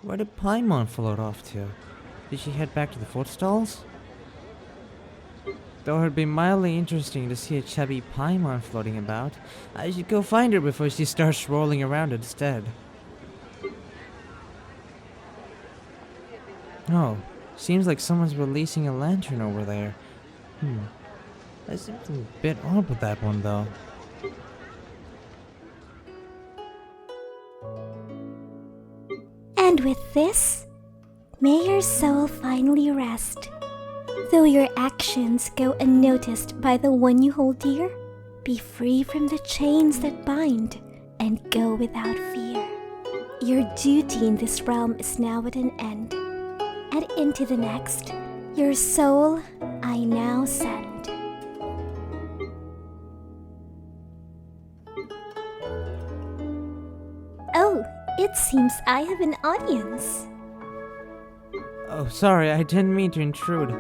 Where did Paimon float off to? Did she head back to the footstalls? Though it'd be mildly interesting to see a chubby Paimon floating about, I should go find her before she starts rolling around instead. Oh, seems like someone's releasing a lantern over there. There's something a bit odd with that one though. And with this, may your soul finally rest. Though your actions go unnoticed by the one you hold dear, be free from the chains that bind and go without fear. Your duty in this realm is now at an end, and into the next, your soul I now send. Oh, it seems I have an audience. Oh, sorry, I didn't mean to intrude.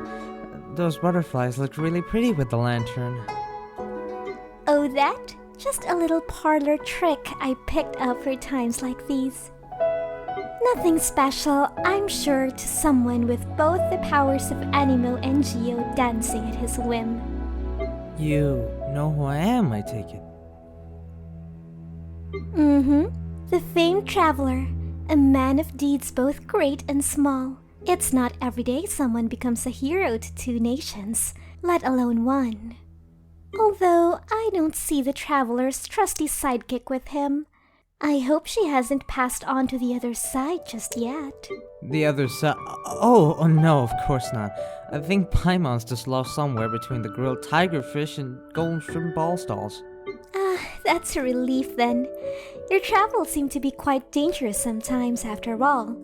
Those butterflies looked really pretty with the lantern. Oh, that? Just a little parlor trick I picked up for times like these. Nothing special, I'm sure, to someone with both the powers of Animo and Geo dancing at his whim. You know who I am, I take it. The famed traveler, a man of deeds both great and small. It's not every day someone becomes a hero to two nations, let alone one. Although I don't see the traveler's trusty sidekick with him. I hope she hasn't passed on to the other side just yet. The other side? Oh, no, of course not. I think Paimon's just lost somewhere between the grilled tigerfish and golden shrimp ball stalls. That's a relief then. Your travels seem to be quite dangerous sometimes after all.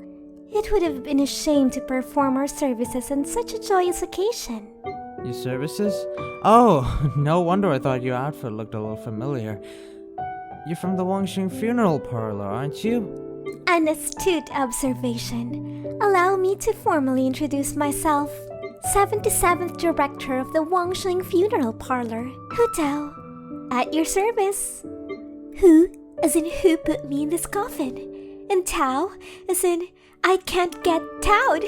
It would have been a shame to perform our services on such a joyous occasion. Your services? Oh, no wonder I thought your outfit looked a little familiar. You're from the Wangxing funeral parlor, aren't you? An astute observation. Allow me to formally introduce myself. 77th Director of the Wangxing funeral parlor, Hu Tao. At your service. Hu, as in who put me in this coffin. And Tao, as in I can't get towed.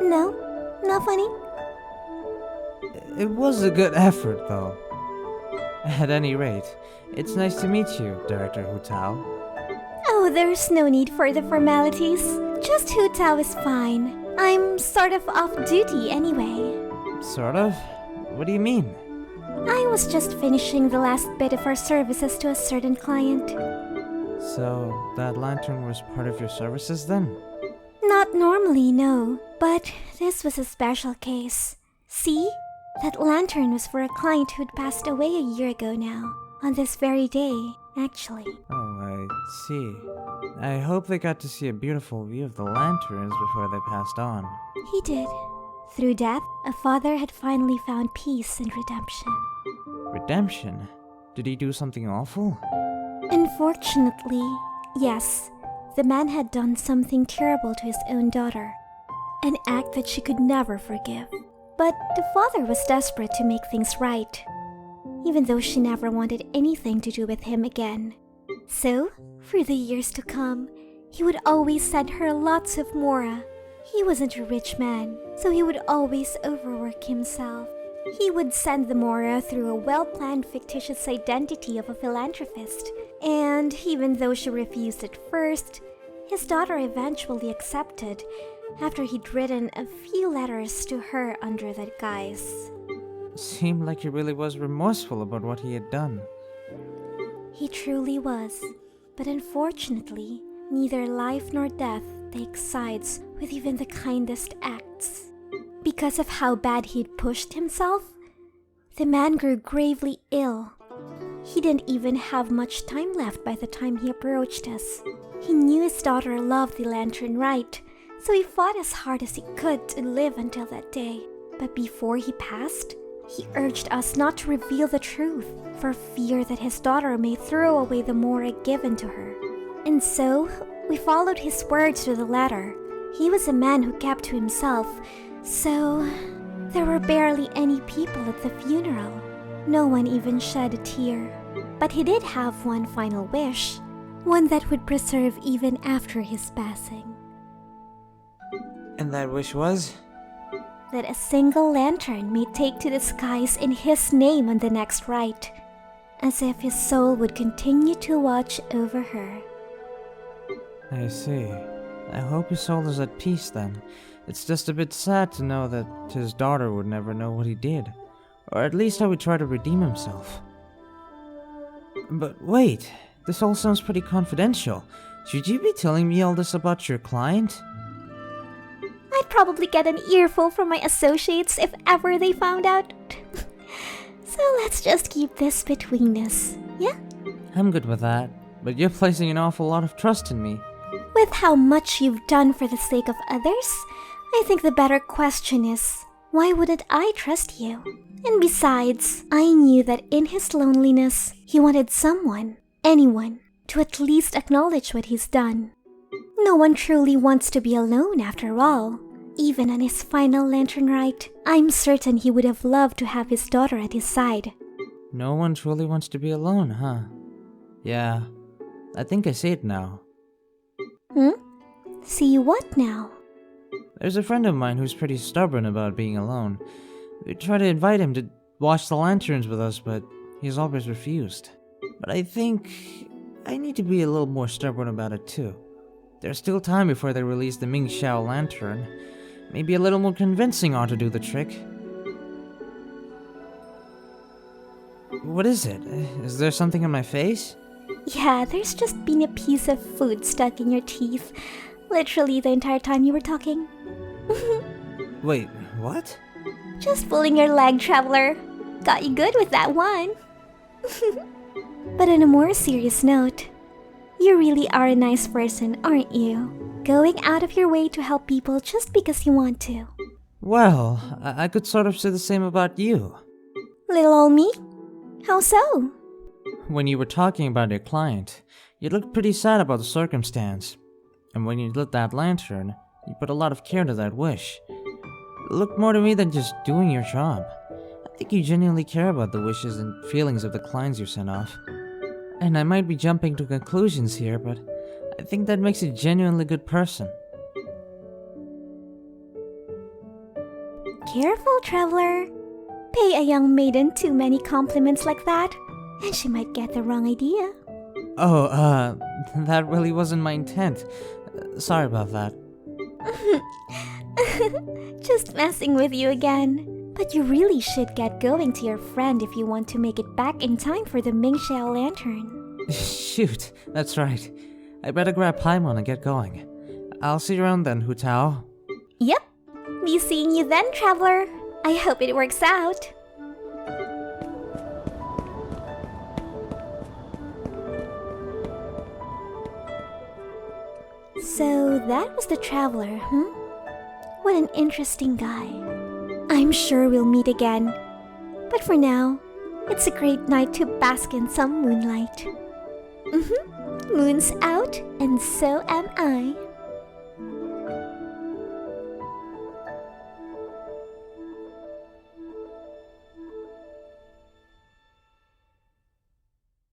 No, not funny. It was a good effort, though. At any rate, it's nice to meet you, Director Hu Tao. Oh, there's no need for the formalities. Just Hu Tao is fine. I'm sort of off duty anyway. Sort of? What do you mean? I was just finishing the last bit of our services to a certain client. So, that lantern was part of your services then? Not normally, no. But this was a special case. See? That lantern was for a client who'd passed away a year ago now. On this very day, actually. Oh, I see. I hope they got to see a beautiful view of the lanterns before they passed on. He did. Through death, a father had finally found peace and redemption. Redemption? Did he do something awful? Unfortunately, yes. The man had done something terrible to his own daughter. An act that she could never forgive. But the father was desperate to make things right, even though she never wanted anything to do with him again. So, for the years to come, he would always send her lots of mora. He wasn't a rich man, so he would always overwork himself. He would send the mora through a well-planned fictitious identity of a philanthropist, and even though she refused at first, his daughter eventually accepted after he'd written a few letters to her under that guise. Seemed like he really was remorseful about what he had done. He truly was, but unfortunately, neither life nor death takes sides with even the kindest acts. Because of how bad he'd pushed himself, the man grew gravely ill. He didn't even have much time left by the time he approached us. He knew his daughter loved the lantern right, so he fought as hard as he could to live until that day. But before he passed, he urged us not to reveal the truth, for fear that his daughter may throw away the mora given to her. And so, we followed his words to the letter. He was a man who kept to himself, so there were barely any people at the funeral. No one even shed a tear. But he did have one final wish, One that would preserve even after his passing. And that wish was? That a single lantern may take to the skies in his name on the next rite, as if his soul would continue to watch over her. I see. I hope his soul is at peace then. It's just a bit sad to know that his daughter would never know what he did, or at least how he tried to redeem himself. But wait, this all sounds pretty confidential. Should you be telling me all this about your client? I'd probably get an earful from my associates if ever they found out. So let's just keep this between us, yeah? I'm good with that, but you're placing an awful lot of trust in me. With how much you've done for the sake of others, I think the better question is, why wouldn't I trust you? And besides, I knew that in his loneliness, he wanted someone, anyone, to at least acknowledge what he's done. No one truly wants to be alone after all. Even on his final lantern rite, I'm certain he would have loved to have his daughter at his side. No one truly wants to be alone, huh? Yeah, I think I see it now. See what now? There's a friend of mine who's pretty stubborn about being alone. We try to invite him to watch the lanterns with us, but he's always refused. But I think I need to be a little more stubborn about it too. There's still time before they release the Ming Xiao lantern. Maybe a little more convincing ought to do the trick. What is it? Is there something on my face? Yeah, there's just been a piece of food stuck in your teeth. Literally the entire time you were talking. Wait, what? Just pulling your leg, traveler. Got you good with that one. But on a more serious note, you really are a nice person, aren't you? Going out of your way to help people just because you want to. Well, I could sort of say the same about you. Little old me? How so? When you were talking about your client, you looked pretty sad about the circumstance. And when you lit that lantern, you put a lot of care into that wish. It looked more to me than just doing your job. I think you genuinely care about the wishes and feelings of the clients you sent off. And I might be jumping to conclusions here, but I think that makes you a genuinely good person. Careful, traveler. Pay a young maiden too many compliments like that, and she might get the wrong idea. Oh, that really wasn't my intent. Sorry about that. Just messing with you again. But you really should get going to your friend if you want to make it back in time for the Ming Xiao lantern. Shoot, that's right. I better grab Paimon and get going. I'll see you around then, Hu Tao. Yep. Be seeing you then, traveler. I hope it works out. So that was the traveler, What an interesting guy. I'm sure we'll meet again. But for now, it's a great night to bask in some moonlight. Moon's out, and so am I.